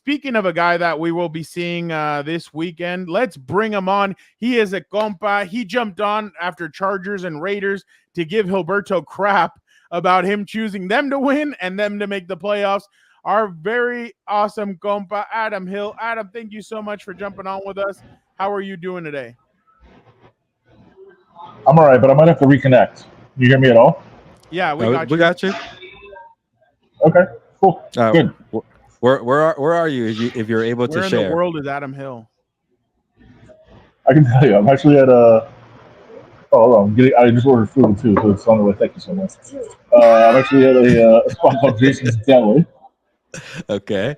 speaking of a guy that we will be seeing this weekend, let's bring him on. He is a compa. He jumped on after Chargers and Raiders to give Gilberto crap about him choosing them to win and them to make the playoffs. Our very awesome compa, Adam Hill. Adam, thank you so much for jumping on with us. How are you doing today? I'm all right, but I might have to reconnect. You hear me at all? Yeah, we got you. We got you. Okay, cool. Good. Where are you if you're able to share? Where in the world is Adam Hill? I can tell you, I'm actually at a. Oh, hold on. I just ordered food too, so it's on the way. Thank you so much. I'm actually at a spot called Jason's Deli. Okay.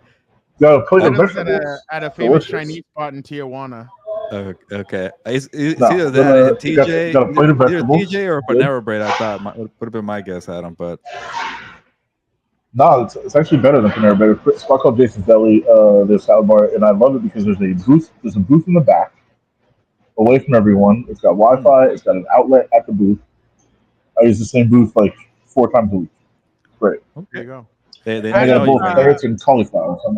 Got a plate of Adam's vegetables. at a famous Delicious. Chinese spot in Tijuana. Okay. It's No, either that and TJ. got a plate of Either vegetables. TJ or Panera Bread. I thought would have been my guess, Adam, but No, it's actually better than Panera Bread. It's a spot called Jason's Deli. There's salad bar, and I love it because there's a booth. There's a booth in the back, away from everyone. It's got Wi-Fi. It's got an outlet at the booth. I use the same booth like 4 times a week. Great. Okay. There you go. They I got know both carrots and cauliflower, so I'm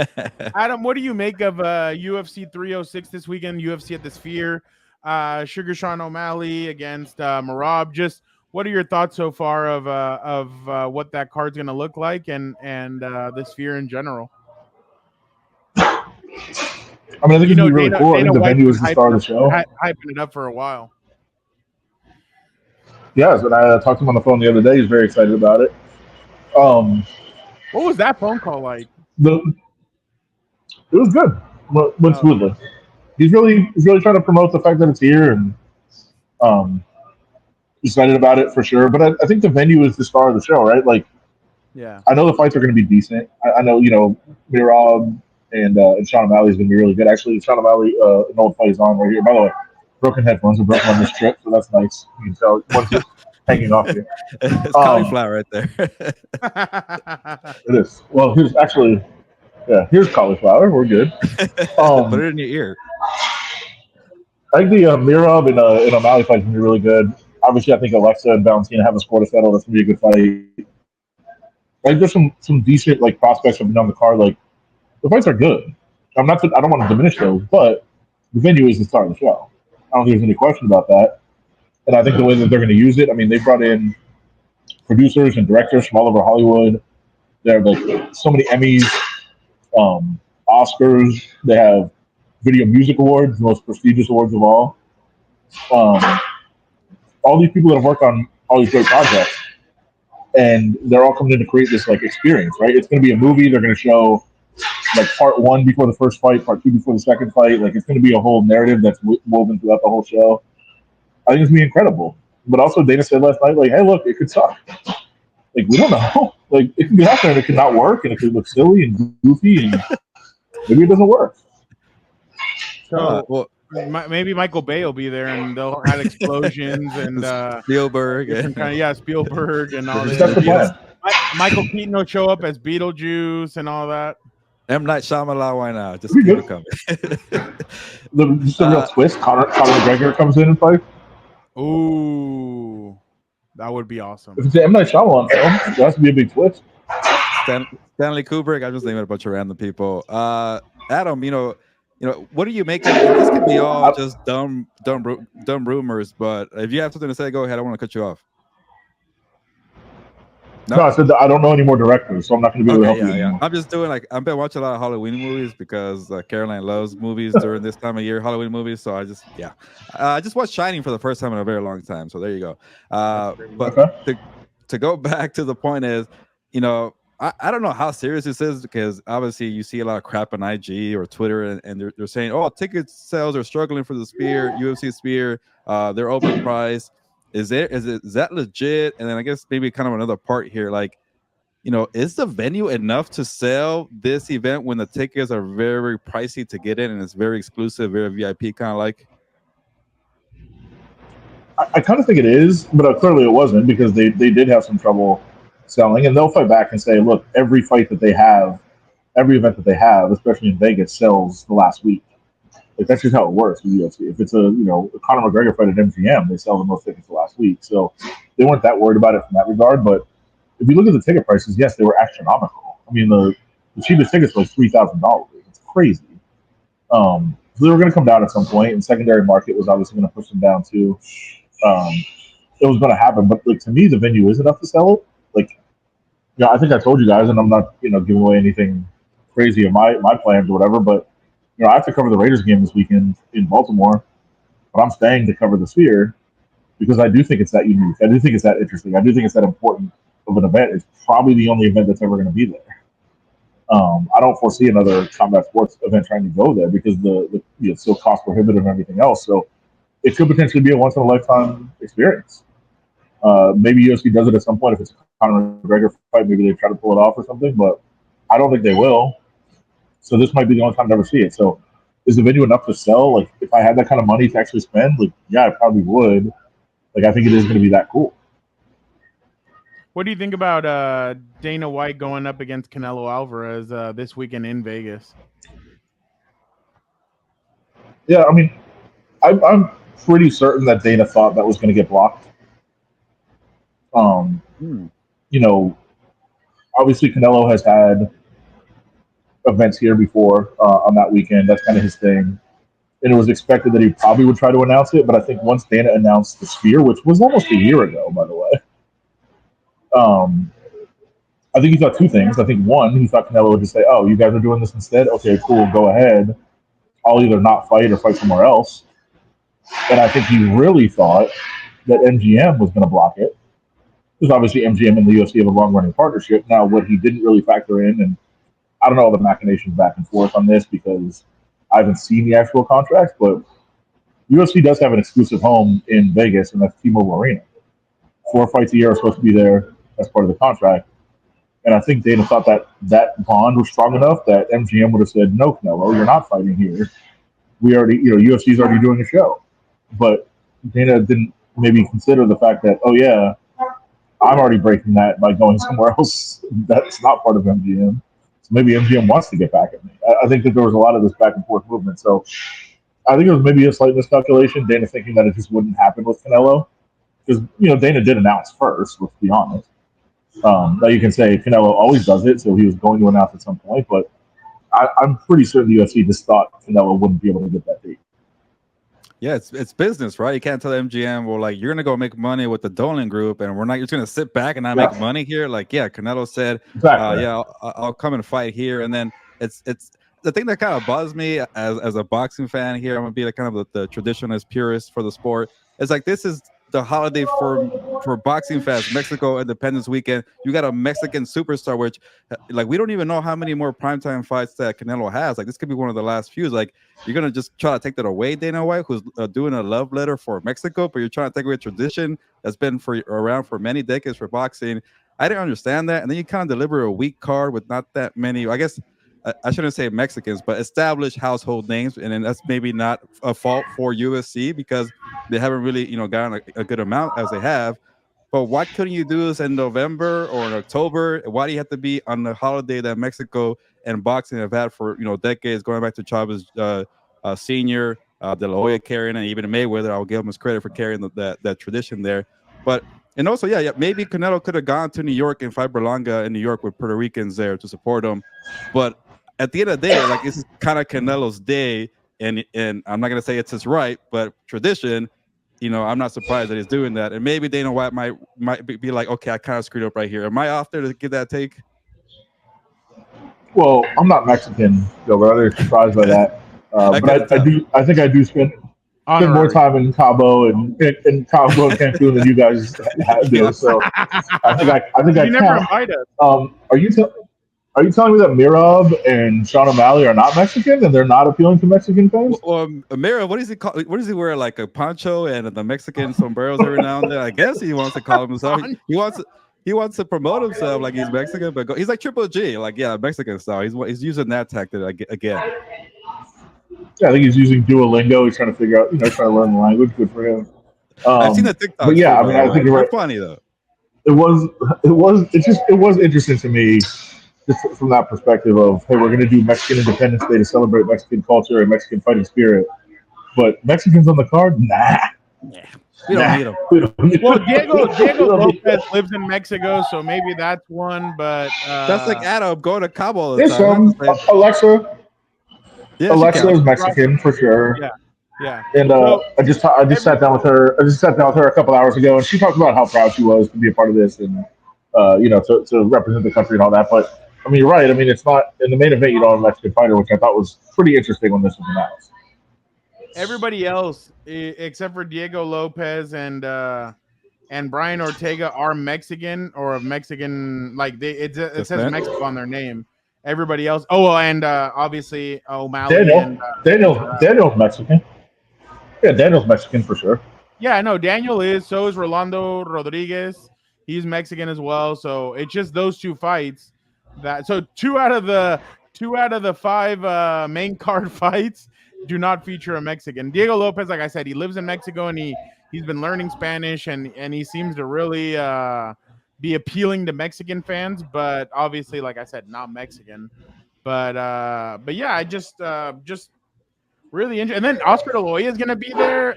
happy. Adam, what do you make of UFC 306 this weekend? UFC at the Sphere, Sugar Sean O'Malley against Marab. Just what are your thoughts so far of what that card's going to look like and the Sphere in general? I mean, I think it's really cool. I think the venue is the star of the show. Hyping it up for a while. Yes, and I talked to him on the phone the other day. He's very excited about it. What was that phone call like? It was good. Went smoothly. He's really trying to promote the fact that it's here and excited about it for sure. But I think the venue is the star of the show, right? Like, yeah, I know the fights are going to be decent. I know Mirab and Sean O'Malley is going to be really good. Actually, Sean O'Malley, an old fight is on right here. By the way, broken headphones are broken on this trip, so that's nice. You can tell once it's hanging off here. It's cauliflower right there. It is. Well, here's cauliflower. We're good. Put it in your ear. I think the Mirab and O'Malley fight is going to be really good. Obviously, I think Alexa and Valentina have a score to settle. That's going to be a good fight. Like, there's some decent like prospects up and down the card. Like, the fights are good. I don't want to diminish those, but the venue is the star of the show. I don't think there's any question about that. And I think the way that they're going to use it, I mean, they brought in producers and directors from all over Hollywood. They have like so many Emmys, Oscars. They have Video Music Awards, the most prestigious awards of all. All these people that have worked on all these great projects, and they're all coming in to create this like experience, right? It's going to be a movie. They're going to show like part 1 before the first fight, part 2 before the second fight. Like, it's going to be a whole narrative that's woven throughout the whole show. I think it's going to be incredible. But also, Dana said last night, like, hey, look, it could suck. Like, we don't know. Like, it could be out there and it could not work and it could look silly and goofy and maybe it doesn't work. So, maybe Michael Bay will be there and they'll have explosions and Spielberg. Spielberg and all this. That's the plan. Michael Keaton will show up as Beetlejuice and all that. M. Night Shyamalan, why not? Just keep it coming. Just a real twist. Conor McGregor comes in and fights. Ooh, that would be awesome. If it's an M. Night Shyamalan film, that has to be a big twist. Stanley Kubrick. I'm just naming a bunch of random people. Adam, what do you make of it? This could be all just dumb rumors, but if you have something to say, go ahead. I don't want to cut you off. No, I said that I don't know any more directors, so I'm not going to be able to help you anymore. I'm just doing I've been watching a lot of Halloween movies because Caroline loves movies during this time of year, Halloween movies. So I just watched Shining for the first time in a very long time. So there you go. But to go back to the point is, I don't know how serious this is because obviously you see a lot of crap on IG or Twitter and they're saying, oh, ticket sales are struggling for the Sphere, UFC Sphere, they're open price. Is that legit? And then I guess maybe kind of another part here, is the venue enough to sell this event when the tickets are very pricey to get in and it's very exclusive, very VIP kind of like? I kind of think it is, but clearly it wasn't because they did have some trouble selling, and they'll fight back and say, look, every fight that they have, every event that they have, especially in Vegas, sells the last week. Like, that's just how it works with UFC. If it's a Conor McGregor fight at MGM, they sell the most tickets the last week. So they weren't that worried about it from that regard. But if you look at the ticket prices, yes, they were astronomical. I mean, The cheapest tickets were like $3,000. It's crazy. So they were going to come down at some point, and secondary market was obviously going to push them down too. Um, it was going to happen, but like to me, the venue is enough to sell it. Like, I think I told you guys, and I'm not, giving away anything crazy of my plans or whatever. But I have to cover the Raiders game this weekend in Baltimore, but I'm staying to cover the Sphere because I do think it's that unique. I do think it's that interesting. I do think it's that important of an event. It's probably the only event that's ever going to be there. I don't foresee another combat sports event trying to go there because it's still cost prohibitive and everything else. So it could potentially be a once in a lifetime experience. Maybe UFC does it at some point if it's a Conor McGregor fight. Maybe they try to pull it off or something, but I don't think they will. So this might be the only time to ever see it. So is the venue enough to sell? Like if I had that kind of money to actually spend, like yeah, I probably would. Like I think it is going to be that cool. What do you think about Dana White going up against Canelo Alvarez this weekend in Vegas? Yeah, I mean, I'm pretty certain that Dana thought that was going to get blocked. Obviously Canelo has had events here before on that weekend. That's kind of his thing. And it was expected that he probably would try to announce it. But I think once Dana announced the Sphere, which was almost a year ago, by the way, I think he thought two things. I think one, he thought Canelo would just say, "Oh, you guys are doing this instead? Okay, cool, go ahead. I'll either not fight or fight somewhere else." And I think he really thought that MGM was going to block it. Because obviously MGM and the UFC have a long-running partnership. Now, what he didn't really factor in, and I don't know all the machinations back and forth on this because I haven't seen the actual contracts, but UFC does have an exclusive home in Vegas, and that's T-Mobile Arena. 4 fights a year are supposed to be there as part of the contract. And I think Dana thought that bond was strong enough that MGM would have said, "No, Canelo, you're not fighting here. We already, UFC's already doing a show." But Dana didn't maybe consider the fact that, oh yeah, I'm already breaking that by going somewhere else that's not part of MGM. So maybe MGM wants to get back at me. I think that there was a lot of this back and forth movement. So I think it was maybe a slight miscalculation. Dana thinking that it just wouldn't happen with Canelo. Because, Dana did announce first, let's be honest. Now you can say Canelo always does it, so he was going to announce at some point, but I'm pretty certain the UFC just thought Canelo wouldn't be able to get that date. Yeah, it's business, right? You can't tell MGM, well, like, you're gonna go make money with the Dolan Group, and we're not just gonna sit back and not make money here. Like, yeah, Canelo said, exactly. yeah, I'll come and fight here, and then it's the thing that kind of bothers me as a boxing fan here. I'm gonna be like kind of the traditionalist purist for the sport. It's like this is the holiday for boxing fans, Mexico Independence Weekend. You got a Mexican superstar, which like we don't even know how many more primetime fights that Canelo has. Like this could be one of the last few. Like you're gonna just try to take that away, Dana White, who's doing a love letter for Mexico, but you're trying to take away a tradition that's been around for many decades for boxing. I didn't understand that, and then you kind of deliver a weak card with not that many. I guess I shouldn't say Mexicans, but established household names, and then that's maybe not a fault for UFC because they haven't really, gotten a good amount as they have. But why couldn't you do this in November or in October? Why do you have to be on the holiday that Mexico and boxing have had for decades, going back to Chavez Senior, De La Hoya carrying, and even Mayweather? I'll give him his credit for carrying that tradition there. But and also, yeah, maybe Canelo could have gone to New York and fight Berlanga in New York with Puerto Ricans there to support him. But at the end of the day, like this is kind of Canelo's day, and I'm not gonna say it's his right, but tradition. I'm not surprised that he's doing that, and maybe Dana White might be like, okay, I kind of screwed up right here. Am I off there to give that take? Well, I'm not Mexican, so we're rather surprised by that. But I think I do spend more time in Cabo and Cabo and Cancun than you guys do. So I think I never invite us. Are you telling me that Mirab and Sean O'Malley are not Mexican and they're not appealing to Mexican fans? Well, Mirab, what does he call? What does he wear? Like a poncho and the Mexican sombreros every now and then. I guess he wants to call himself. He wants to promote himself like he's Mexican, but he's like Triple G, like Mexican style. He's using that tactic again. Yeah, I think he's using Duolingo. He's trying to figure out, trying to learn the language. Good for him. I've seen the TikTok. But yeah, I think you're right. Funny though. It was interesting to me. Just from that perspective of, hey, we're going to do Mexican Independence Day to celebrate Mexican culture and Mexican fighting spirit, but Mexicans on the card, nah. Yeah. We don't need him. Well, Diego Lopez lives in Mexico, so maybe that's one. But That's like Adam going to Cabo all the There's time. some Alexa. Yeah, Alexa is Mexican for sure. yeah, yeah. And So I just sat down with her. I just sat down with her a couple hours ago, and she talked about how proud she was to be a part of this, and to represent the country and all that. But I mean, you're right. I mean, it's not in the main event. You don't have a Mexican fighter, which I thought was pretty interesting when this was announced. everybody else, except for Diego Lopez and Brian Ortega, are Mexican or of Mexican. Like it says Mexico on their name. Everybody else. Oh, and obviously O'Malley and Daniel's Mexican. Yeah, Daniel's Mexican for sure. Yeah, no, Daniel is. So is Rolando Rodriguez. He's Mexican as well. So it's just those two fights. So two out of the five main card fights do not feature a Mexican. Diego Lopez, like I said, he lives in Mexico and he's been learning Spanish and he seems to really be appealing to Mexican fans. But obviously, like I said, not Mexican. But yeah, I just really interesting. And then Oscar De La Hoya is going to be there.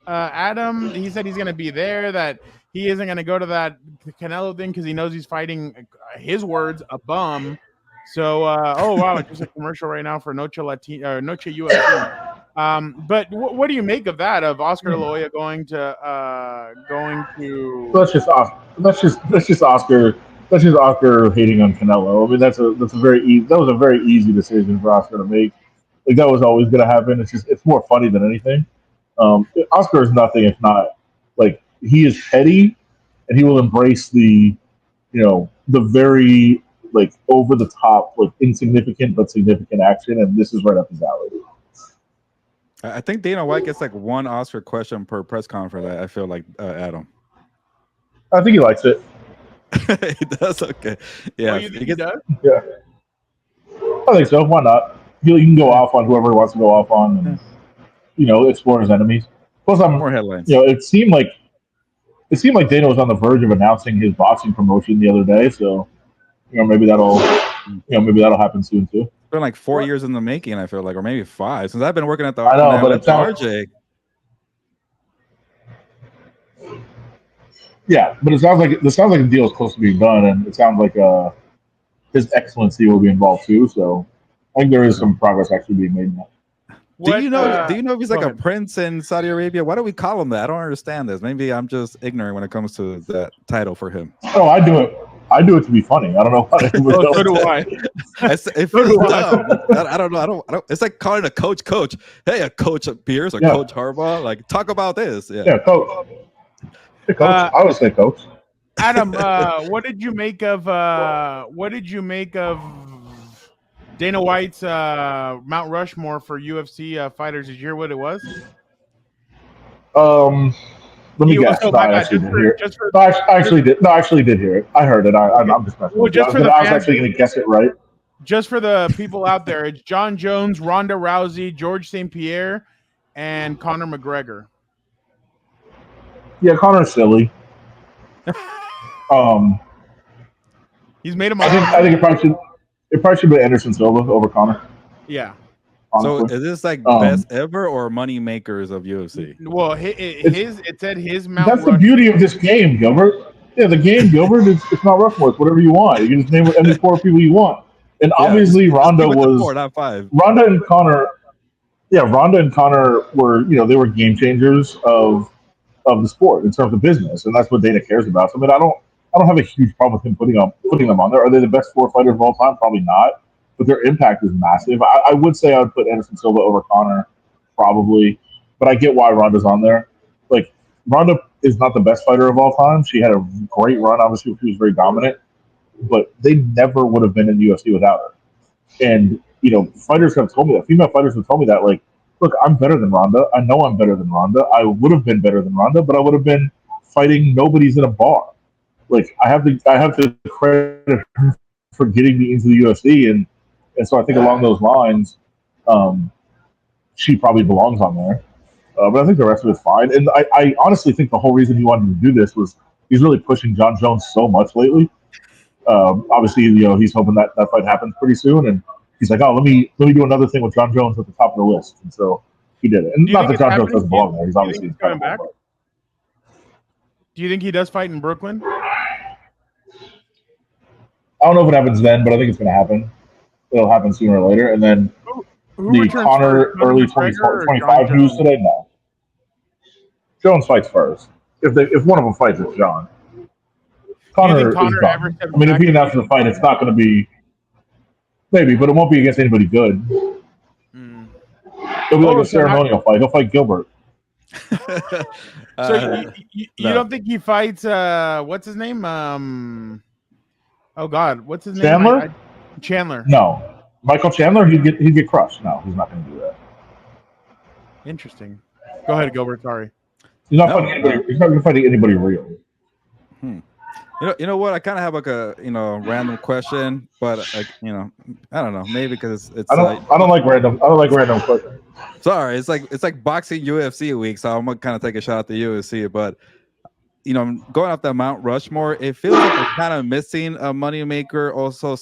Adam, he said he's going to be there, that he isn't going to go to that Canelo thing because he knows he's fighting, his words, a bum. So, oh, wow, just a commercial right now for Noche UFC. But what do you make of that, of Oscar De La Hoya going to That's just Oscar. That's just Oscar hating on Canelo. I mean, that was a very easy decision for Oscar to make. Like that was always going to happen. It's more funny than anything. Oscar is nothing if not like he is petty, and he will embrace the very like over the top, like insignificant but significant action, and this is right up his alley. I think Dana White gets like one Oscar question per press conference. I feel like Adam. I think he likes it. He does. Okay. Yeah. Oh, you think he does? Yeah. I think so. Why not? He can go off on whoever he wants to go off on, and explore his enemies. Plus, more headlines. It seemed like Dana was on the verge of announcing his boxing promotion the other day. So, maybe that'll happen soon too. It's been like 4 years in the making, I feel like, or maybe 5 since I've been working at the. I know, but it's RJ. Yeah, but it sounds like the deal is close to being done, and it sounds like His Excellency will be involved too. So, I think there is some progress actually being made now. Do you know if he's like a prince in Saudi Arabia? Why do we call him that? I don't understand this. Maybe I'm just ignorant when it comes to that title for him. Oh, I do it to be funny. I don't know why. So do I. I don't know. I don't. It's like calling a coach. Hey, a coach Pierce or Coach Harbaugh. Like, talk about this. Yeah, coach. Hey, coach. I would say coach. Adam, what did you make of Dana White's Mount Rushmore for UFC fighters? Did you hear what it was? Let me guess. I actually did hear it. I heard it. I'm just messing with you. I was actually going to guess it right. Just for the people out there, it's John Jones, Ronda Rousey, George St. Pierre, and Conor McGregor. Yeah, Conor's silly. He's made him. I think it probably should be Anderson Silva over Conor. Yeah. Honestly. So is this like best ever or money makers of UFC? Well, it said his Mount. That's the beauty of this game, Gilbert. Yeah, the game, Gilbert. It's not Rushmore. It's whatever you want. You can just name any 4 people you want. And obviously, Ronda was 4, not 5. Ronda and Conor. Yeah, Ronda and Conor were they were game changers of the sport in terms of business, and that's what Dana cares about. So, I mean, I don't have a huge problem with him putting them on there. Are they the best 4 fighters of all time? Probably not. But their impact is massive. I would say I would put Anderson Silva over Conor, probably. But I get why Ronda's on there. Like, Ronda is not the best fighter of all time. She had a great run. Obviously, she was very dominant. But they never would have been in the UFC without her. And, fighters have told me that. Female fighters have told me that. Like, look, I'm better than Ronda. I know I'm better than Ronda. I would have been better than Ronda, but I would have been fighting nobodies in a bar. Like, I have to credit her for getting me into the UFC, and so I think along those lines, she probably belongs on there. But I think the rest of it's fine. And I honestly think the whole reason he wanted to do this was he's really pushing John Jones so much lately. Obviously, he's hoping that fight happens pretty soon, and he's like, oh, let me do another thing with John Jones at the top of the list. And so He did it. And not that John Jones doesn't happening? belong there. He's obviously coming incredible. back? Do you think he does fight in Brooklyn? I don't know if it happens then, but I think it's going to happen. It'll happen sooner or later. And then Who the returns Conor first, early McGregor or 2025 John news Jones? today, no. Jones fights first. If one of them fights, it's John. Conor is done. I mean, if he announces a fight, it's not going to be maybe, but it won't be against anybody good. It'll be like a ceremonial fight. He'll fight Gilbert. So you don't think he fights? What's his name? Oh God, what's his name? Chandler. No, Michael Chandler. He'd get crushed. No, he's not going to do that. Interesting. Go ahead, Gilbert. Sorry. He's not fighting anybody. He's not going to fight anybody real. You know what? I kind of have like a random question, but like I don't know. Maybe because it's I don't like random questions. Sorry, it's like boxing UFC week, so I'm gonna kind of take a shot at the UFC. But going off that Mount Rushmore, it feels like they're kind of missing a moneymaker, also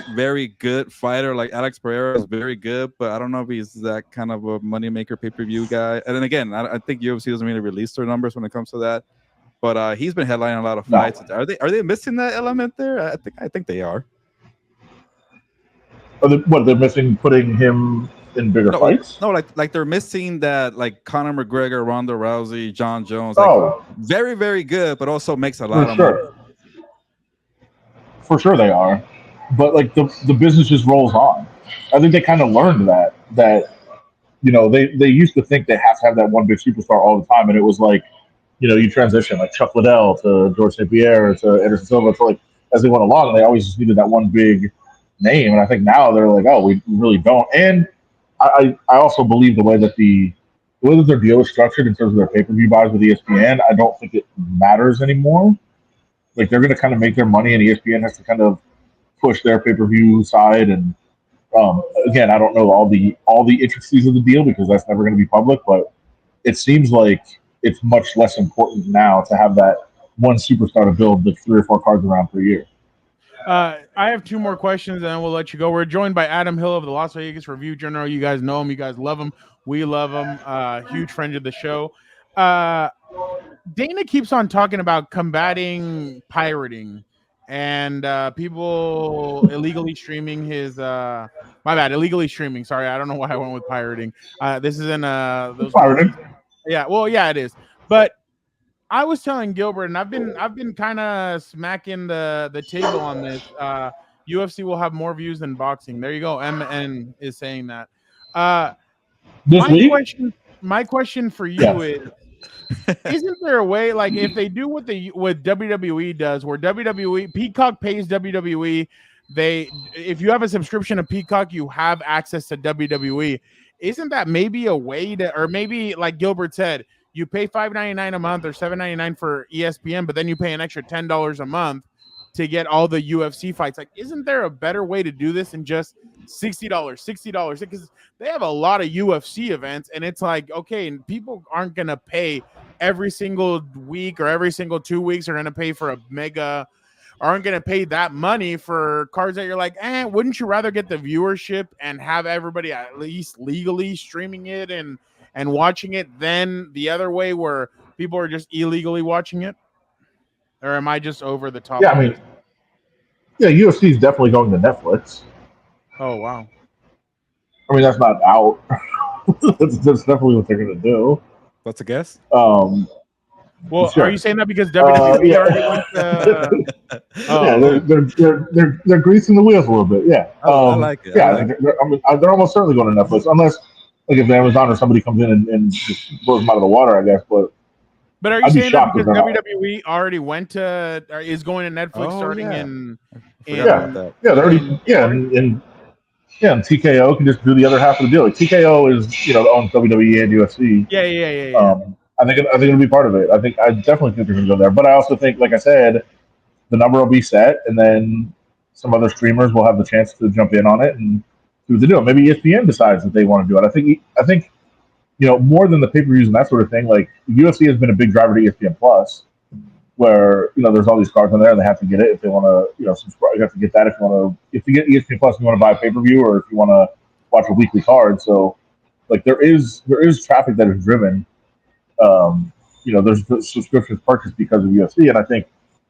/ very good fighter. Like Alex Pereira is very good, but I don't know if he's that kind of a moneymaker pay-per-view guy. And then again, I think UFC doesn't really release their numbers when it comes to that. But he's been headlining a lot of fights. No. Are they missing that element there? I think they are. They're missing putting him in bigger fights? No, like they're missing that, like Conor McGregor, Ronda Rousey, John Jones. Very, very good, but also makes a lot of money. For sure they are. But like the business just rolls on. I think they kind of learned that they used to think they have to have that one big superstar all the time, and it was like, you transition like Chuck Liddell to George St. Pierre to Anderson Silva. So like as they went along, they always just needed that one big name. And I think now they're like, oh, we really don't. And I also believe the way that their deal is structured in terms of their pay-per-view buys with ESPN, I don't think it matters anymore. Like they're going to kind of make their money, and ESPN has to kind of push their pay-per-view side. And again, I don't know all the intricacies of the deal because that's never going to be public, but it seems like it's much less important now to have that one superstar to build the 3 or 4 cards around per year. I have 2 more questions, and then we'll let you go. We're joined by Adam Hill of the Las Vegas Review Journal. You guys know him. You guys love him. We love him. Huge friend of the show. Dana keeps on talking about combating pirating and people illegally streaming his illegally streaming. Sorry, I don't know why I went with pirating. This is in those pirating. Yeah, well, yeah, it is. But I was telling Gilbert, and I've been kind of smacking the table on this. UFC will have more views than boxing. There you go. MN is saying that. My question for you is: isn't there a way, like if they do what WWE does, where WWE Peacock pays WWE, if you have a subscription to Peacock, you have access to WWE. Isn't that maybe a way to, or maybe like Gilbert said, you pay $5.99 a month or $7.99 for ESPN, but then you pay an extra $10 a month to get all the UFC fights? Like, isn't there a better way to do this than just $60? Because they have a lot of UFC events, and it's like, okay, and people aren't going to pay every single week or every single 2 weeks are going to pay for a mega, aren't going to pay that money for cards that you're like, wouldn't you rather get the viewership and have everybody at least legally streaming it and watching it than the other way where people are just illegally watching it? Or am I just over the top? Yeah, I mean, UFC is definitely going to Netflix. Oh, wow. I mean, that's not out. that's definitely what they're going to do. That's a guess? Well, sure. Are you saying that because WWE already went to... they're greasing the wheels a little bit, yeah. I like it. Yeah, they're almost certainly going to Netflix, unless like if Amazon or somebody comes in and just blows them out of the water, I guess. But are you saying that because WWE already went to, or is going to Netflix starting in... they're already... and TKO can just do the other half of the deal. Like TKO is, owns WWE and UFC. Yeah. I think it'll be part of it. I definitely think they're going to go there. But I also think, like I said, the number will be set, and then some other streamers will have the chance to jump in on it and do what they do. Maybe ESPN decides that they want to do it. I think more than the pay-per-views and that sort of thing. Like UFC has been a big driver to ESPN Plus, where there's all these cards on there, and they have to get it if they want to. Subscribe. You have to get that if you get ESPN Plus, and you want to buy a pay-per-view, or if you want to watch a weekly card. So Like there is traffic that is driven. There's the subscriptions purchased because of UFC, and I think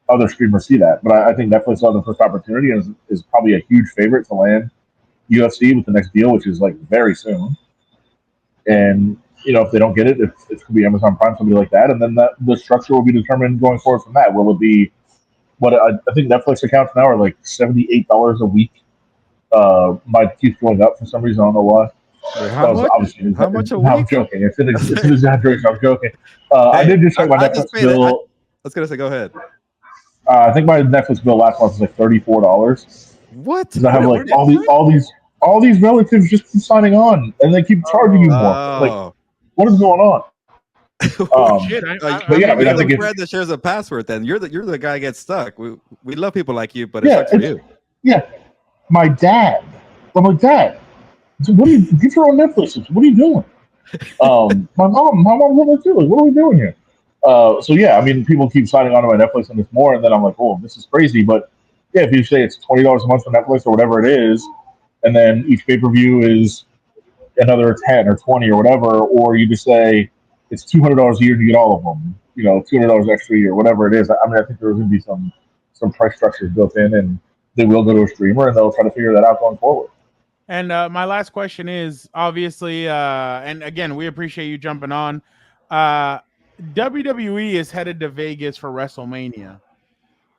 other streamers see that. But I think Netflix saw the first opportunity and is probably a huge favorite to land UFC with the next deal, which is like very soon. And if they don't get it, it could be Amazon Prime, somebody like that, and then the structure will be determined going forward from that. Will it be what I think Netflix accounts now are like $78 a week? Mine keeps going up for some reason. I don't know why. Wait, how much a week? I'm joking. It's an exaggeration. I'm joking. I did just check my Netflix bill. I was gonna say, go ahead. I think my Netflix bill last month was like $34. What? Because I have like all these relatives just keep signing on, and they keep charging you more. Like, what is going on? Shit, but yeah, I mean, I think Brad that shares a password. Then you're the guy that gets stuck. We love people like you, but it sucks for you. Yeah, my dad. I'm like, Dad, what are you get your own Netflix? What are you doing? My mom was too. Like, what are we doing here? So yeah, I mean, people keep signing on to my Netflix and it's more, and then I'm like, oh, this is crazy. But yeah, if you say it's $20 a month for Netflix or whatever it is, and then each pay-per-view is another 10 or 20 or whatever, or you just say it's $200 a year to get all of them, $200 extra a year, whatever it is. I mean, I think there's going to be some price structures built in, and they will go to a streamer, and they'll try to figure that out going forward. And my last question is, obviously, and again, we appreciate you jumping on. WWE is headed to Vegas for WrestleMania.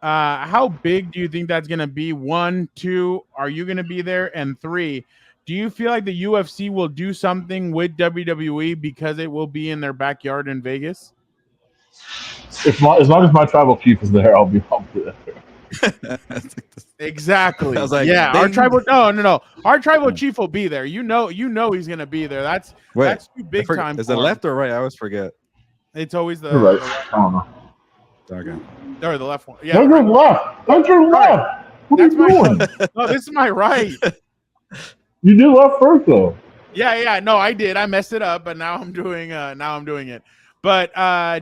How big do you think that's going to be? 1, 2, are you going to be there? And 3, do you feel like the UFC will do something with WWE because it will be in their backyard in Vegas? As long as my tribal chief is there, I'll be there. Exactly. I was like, yeah, ding. our tribal no. Our tribal chief will be there. You know he's going to be there. That's too big time. Is it left or right? I always forget. It's always the right. I don't know. Okay. Or the left one. Yeah. Don't go left. Don't go left. What are you doing? No, this is my right. You did left first though. Yeah. No, I did. I messed it up, but now I'm doing it. But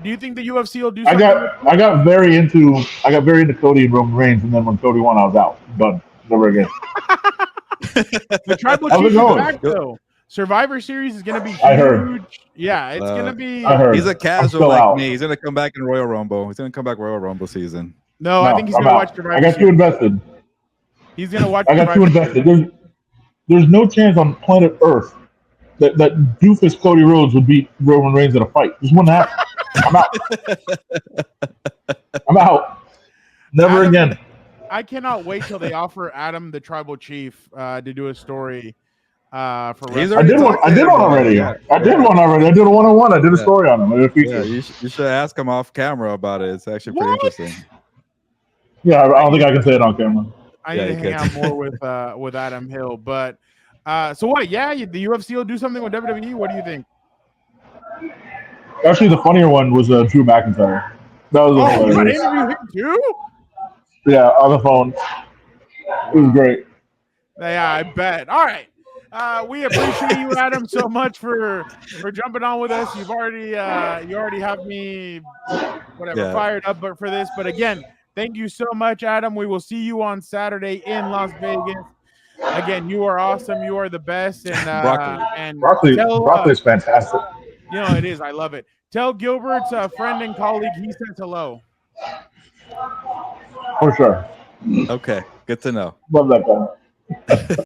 do you think the UFC will do something? I got very into Cody and Roman Reigns, and then when Cody won, I was out. Done. Never again. The tribal chief is back though. Survivor Series is going to be huge. I heard. Yeah, it's going to be. I heard. He's a casual like me. He's going to come back in Royal Rumble. He's going to come back Royal Rumble season. No, I think he's going to watch Survivor Series. I got too invested. He's going to watch. I got too invested. There's no chance on planet Earth that doofus Cody Rhodes would beat Roman Reigns in a fight. Just wouldn't happen. I'm out. I'm out. Never again. I cannot wait till they offer Adam, the tribal chief, to do a story for I did one already. I did one already. I did a one-on-one. I did a story on him. Yeah, you should ask him off camera about it. It's actually pretty interesting. Yeah, I don't think I can say it on camera. I need to hang out more with Adam Hill. But so what? Yeah, the UFC will do something with WWE. What do you think? Actually, the funnier one was Drew McIntyre. That was you got to interview him too? Yeah, on the phone. It was great. Yeah, I bet. All right. We appreciate you, Adam, so much for jumping on with us. You already have me fired up for this. But again, thank you so much, Adam. We will see you on Saturday in Las Vegas. Again, you are awesome. You are the best. And broccoli is fantastic. It is. I love it. Tell Gilbert's friend and colleague he says hello. For sure. Okay, good to know. Love that guy.